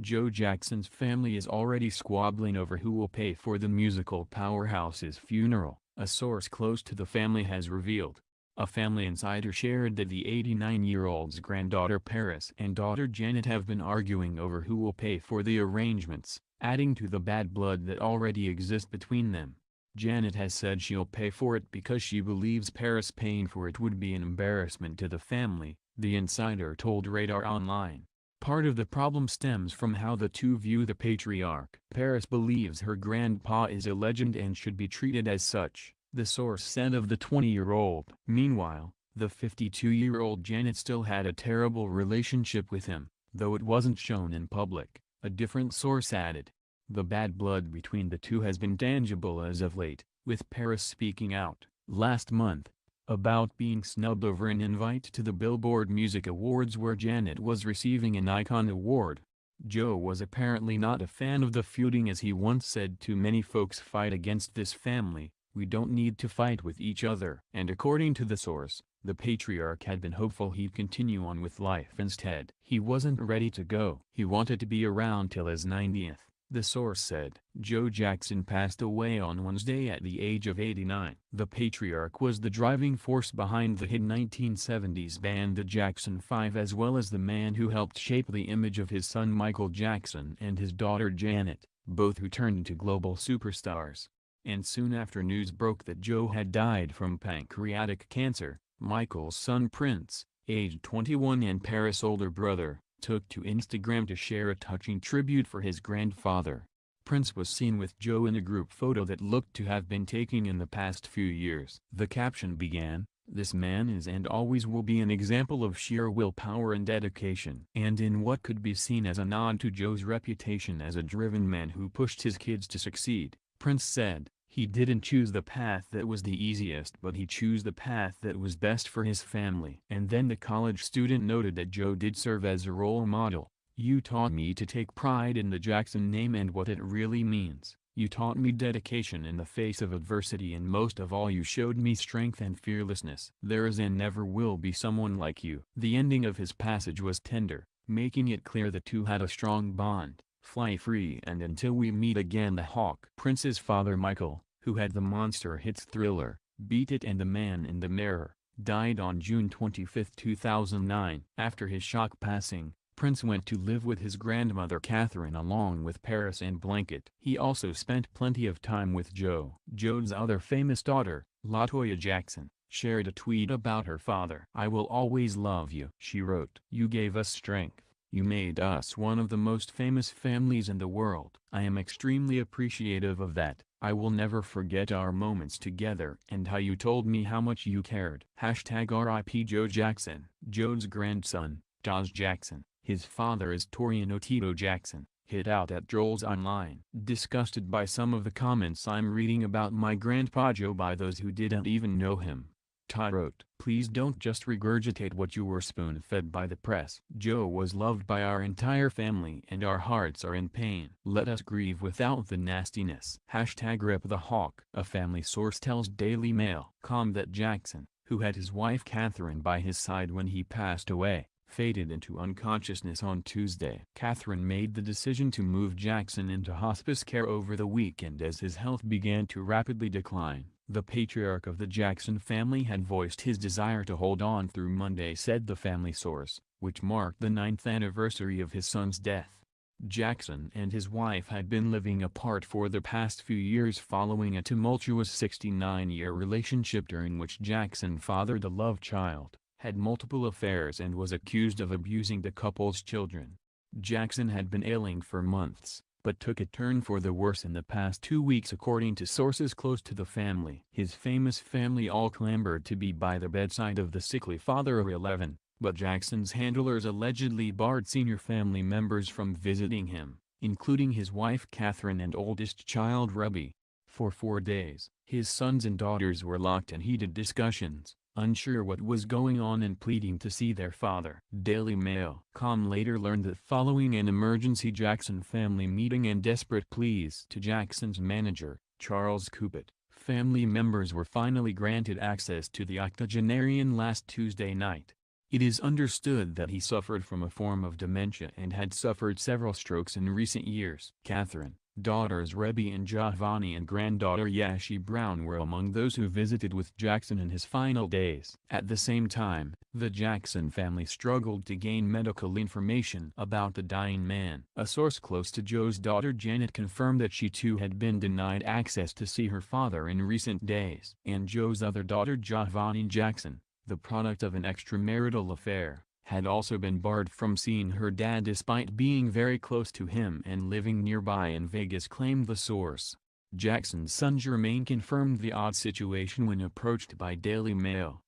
Joe Jackson's family is already squabbling over who will pay for the musical powerhouse's funeral, a source close to the family has revealed. A family insider shared that the 89-year-old's granddaughter Paris and daughter Janet have been arguing over who will pay for the arrangements, adding to the bad blood that already exists between them. Janet has said she'll pay for it because she believes Paris paying for it would be an embarrassment to the family, the insider told Radar Online. Part of the problem stems from how the two view the patriarch. Paris believes her grandpa is a legend and should be treated as such, the source said of the 20-year-old. Meanwhile, the 52-year-old Janet still had a terrible relationship with him, though it wasn't shown in public, a different source added. The bad blood between the two has been tangible as of late, with Paris speaking out, last month, about being snubbed over an invite to the Billboard Music Awards where Janet was receiving an Icon Award. Joe was apparently not a fan of the feuding, as he once said, "Too many folks fight against this family, we don't need to fight with each other." And according to the source, the patriarch had been hopeful he'd continue on with life instead. He wasn't ready to go. He wanted to be around till his 90th. The source said. Joe Jackson passed away on Wednesday at the age of 89. The patriarch was the driving force behind the hit 1970s band the Jackson 5, as well as the man who helped shape the image of his son Micheal Jackson and his daughter Janet, both who turned into global superstars. And soon after news broke that Joe had died from pancreatic cancer, Michael's son Prince, aged 21 and Paris' older brother, took to Instagram to share a touching tribute for his grandfather. Prince was seen with Joe in a group photo that looked to have been taken in the past few years. The caption began, "This man is and always will be an example of sheer willpower and dedication." And in what could be seen as a nod to Joe's reputation as a driven man who pushed his kids to succeed, Prince said, "He didn't choose the path that was the easiest, but he chose the path that was best for his family." And then the college student noted that Joe did serve as a role model. "You taught me to take pride in the Jackson name and what it really means. You taught me dedication in the face of adversity, and most of all you showed me strength and fearlessness. There is and never will be someone like you." The ending of his passage was tender, making it clear the two had a strong bond. "Fly free and until we meet again, the Hawk." Prince's father Michael, who had the monster hits Thriller, Beat It and The Man in the Mirror, died on June 25, 2009. After his shock passing, Prince went to live with his grandmother Catherine along with Paris and Blanket. He also spent plenty of time with Joe. Joe's other famous daughter, LaToya Jackson, shared a tweet about her father. "I will always love you," she wrote. "You gave us strength. You made us one of the most famous families in the world. I am extremely appreciative of that. I will never forget our moments together and how you told me how much you cared." #RIP Joe Jackson. Joe's grandson, Josh Jackson, his father is Toriano Tito Jackson, hit out at Trolls Online. "Disgusted by some of the comments I'm reading about my grandpa Joe by those who didn't even know him," Todd wrote. "Please don't just regurgitate what you were spoon-fed by the press. Joe was loved by our entire family and our hearts are in pain. Let us grieve without the nastiness." #RIP the Hawk. A family source tells Daily Mail.com that Jackson, who had his wife Catherine by his side when he passed away, faded into unconsciousness on Tuesday. Catherine made the decision to move Jackson into hospice care over the weekend as his health began to rapidly decline. The patriarch of the Jackson family had voiced his desire to hold on through Monday, said the family source, which marked the 9th anniversary of his son's death. Jackson and his wife had been living apart for the past few years following a tumultuous 69-year relationship during which Jackson fathered a love child, had multiple affairs and was accused of abusing the couple's children. Jackson had been ailing for months, but took a turn for the worse in the past 2 weeks according to sources close to the family. His famous family all clambered to be by the bedside of the sickly father of 11, but Jackson's handlers allegedly barred senior family members from visiting him, including his wife Catherine and oldest child Ruby. For 4 days, his sons and daughters were locked in heated discussions, unsure what was going on and pleading to see their father. Daily Mail.com later learned that following an emergency Jackson family meeting and desperate pleas to Jackson's manager, Charles Coupet, family members were finally granted access to the octogenarian last Tuesday night. It is understood that he suffered from a form of dementia and had suffered several strokes in recent years. Catherine, daughters Rebbe and Giovanni and granddaughter Yashi Brown were among those who visited with Jackson in his final days. At the same time, the Jackson family struggled to gain medical information about the dying man. A source close to Joe's daughter Janet confirmed that she too had been denied access to see her father in recent days. And Joe's other daughter Giovanni Jackson, the product of an extramarital affair, had also been barred from seeing her dad despite being very close to him and living nearby in Vegas, claimed the source. Jackson's son Jermaine confirmed the odd situation when approached by Daily Mail.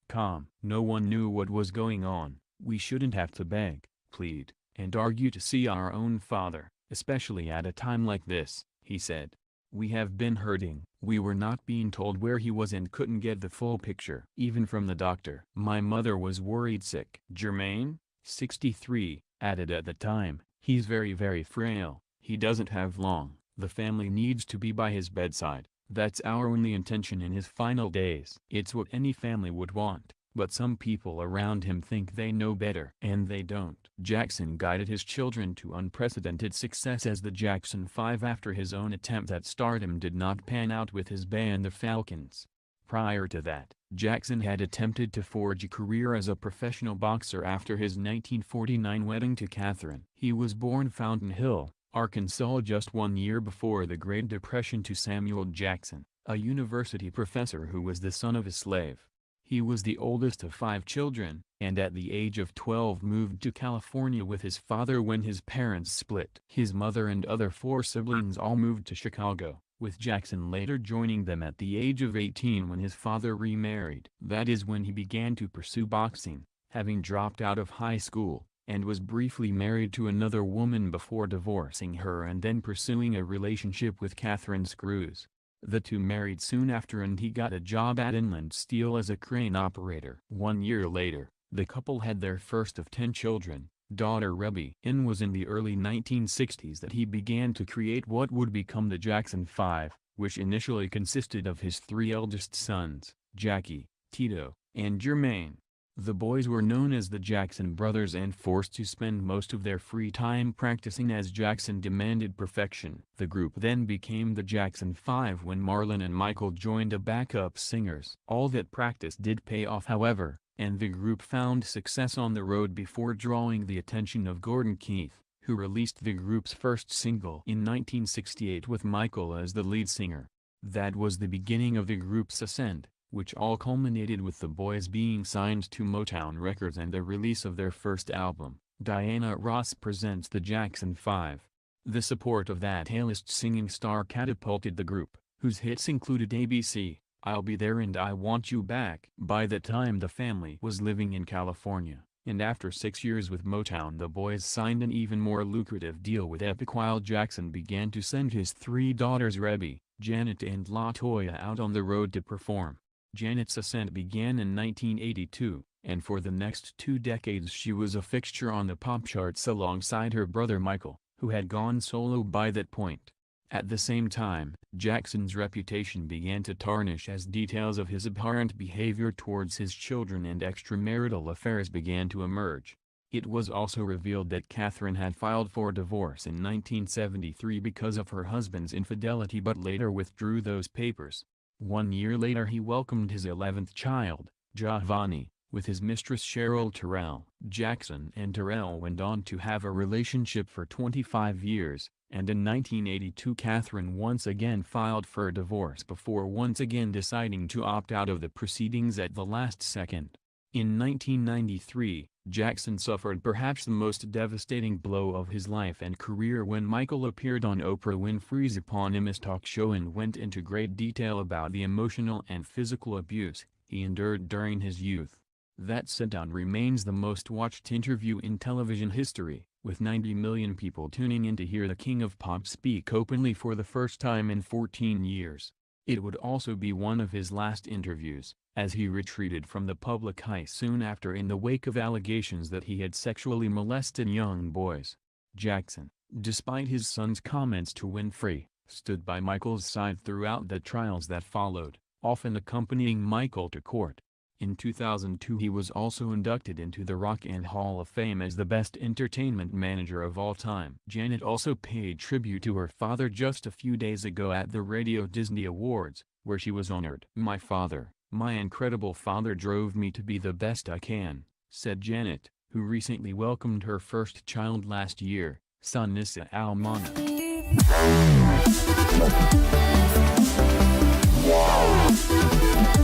No one knew what was going on. We shouldn't have to beg, plead, and argue to see our own father, especially at a time like this, he said. We have been hurting. We were not being told where he was and couldn't get the full picture, even from the doctor. My mother was worried sick. Jermaine, 63, added at the time, he's very frail. He doesn't have long. The family needs to be by his bedside. That's our only intention in his final days. It's what any family would want. But some people around him think they know better. And they don't. Jackson guided his children to unprecedented success as the Jackson 5 after his own attempt at stardom did not pan out with his band the Falcons. Prior to that, Jackson had attempted to forge a career as a professional boxer after his 1949 wedding to Catherine. He was born Fountain Hill, Arkansas just 1 year before the Great Depression to Samuel Jackson, a university professor who was the son of a slave. He was the oldest of 5 children, and at the age of 12 moved to California with his father when his parents split. His mother and other 4 siblings all moved to Chicago, with Jackson later joining them at the age of 18 when his father remarried. That is when he began to pursue boxing, having dropped out of high school, and was briefly married to another woman before divorcing her and then pursuing a relationship with Catherine Screws. The two married soon after and he got a job at Inland Steel as a crane operator. 1 year later, the couple had their first of 10 children, daughter Rebbe. It was in the early 1960s that he began to create what would become the Jackson 5, which initially consisted of his 3 eldest sons, Jackie, Tito, and Jermaine. The boys were known as the Jackson brothers and forced to spend most of their free time practicing as Jackson demanded perfection. The group then became the Jackson 5 when Marlon and Micheal joined as backup singers. All that practice did pay off however, and the group found success on the road before drawing the attention of Gordon Keith, who released the group's first single in 1968 with Micheal as the lead singer. That was the beginning of the group's ascent, which all culminated with the boys being signed to Motown Records and the release of their first album, Diana Ross Presents the Jackson 5. The support of that A-list singing star catapulted the group, whose hits included ABC, I'll Be There and I Want You Back. By the time the family was living in California, and after 6 years with Motown, the boys signed an even more lucrative deal with Epic while Jackson began to send his 3 daughters Rebbe, Janet and LaToya out on the road to perform. Janet's ascent began in 1982, and for the next 2 decades she was a fixture on the pop charts alongside her brother Micheal, who had gone solo by that point. At the same time, Jackson's reputation began to tarnish as details of his abhorrent behavior towards his children and extramarital affairs began to emerge. It was also revealed that Catherine had filed for divorce in 1973 because of her husband's infidelity but later withdrew those papers. 1 year later he welcomed his 11th child, Giovanni, with his mistress Cheryl Terrell. Jackson and Terrell went on to have a relationship for 25 years, and in 1982 Catherine once again filed for a divorce before once again deciding to opt out of the proceedings at the last second. In 1993, Jackson suffered perhaps the most devastating blow of his life and career when Micheal appeared on Oprah Winfrey's eponymous talk show and went into great detail about the emotional and physical abuse he endured during his youth. That sit-down remains the most watched interview in television history, with 90 million people tuning in to hear the King of Pop speak openly for the first time in 14 years. It would also be one of his last interviews, as he retreated from the public eye soon after in the wake of allegations that he had sexually molested young boys. Jackson, despite his son's comments to Winfrey, stood by Michael's side throughout the trials that followed, often accompanying Micheal to court. In 2002 he was also inducted into the Rock and Hall of Fame as the best entertainment manager of all time. Janet also paid tribute to her father just a few days ago at the Radio Disney Awards, where she was honored. "My father, my incredible father drove me to be the best I can," said Janet, who recently welcomed her first child last year, son Nissa Almana. Wow.